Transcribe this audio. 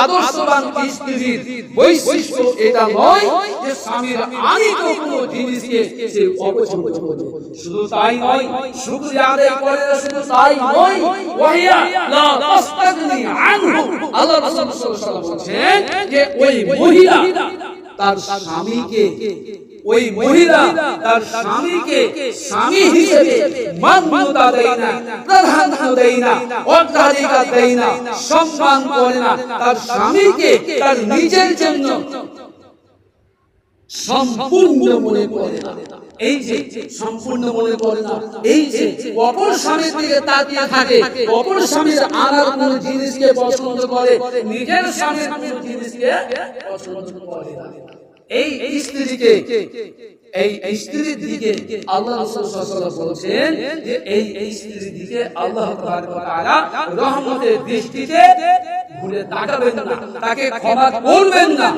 আদর্শবান স্ত্রীর বৈশিষ্ট্য এটা নয় যে স্বামীর আনিত কোনো জিনিসকে সে অপছন্দ করে। শুধু তাই নয়, শুকরিয়া আদায় করে না, শুধু তাই নয়, ওয়াহিয়া লা তাস্তাগনি আনহু। আল্লাহ রাসূল সাল্লাল্লাহু আলাইহি ওয়াসাল্লাম বলেন যে ওই মহিলা তার স্বামীকে স্বামী হিসেবে মান্যতা দেয় না, প্রাধান্য দেয় না, অগ্রাধিকার দেয় না, সম্মান করে না। তার স্বামীকে তার নিজের জন্য সম্পূর্ণ মনে করে না। এই যে সম্পূর্ণ মনে করে না, এই যে অপর স্বামীর দিকে তাকিয়ে থাকে, অপর স্বামীর আনার কোন জিনিসকে পছন্দ করে, নিজের স্বামীর কোন জিনিসকে পছন্দ করে না। এই স্ত্রীকে, এই স্ত্রীর দিকে আল্লাহ রাসূল সাল্লাল্লাহু আলাইহি ওয়াসাল্লাম বলেন যে এই স্ত্রীর দিকে আল্লাহ তাবারক ওয়া তাআলা রহমতের দৃষ্টিতে ঘুরে তাকাবেন না, তাকে ক্ষমা করবেন না।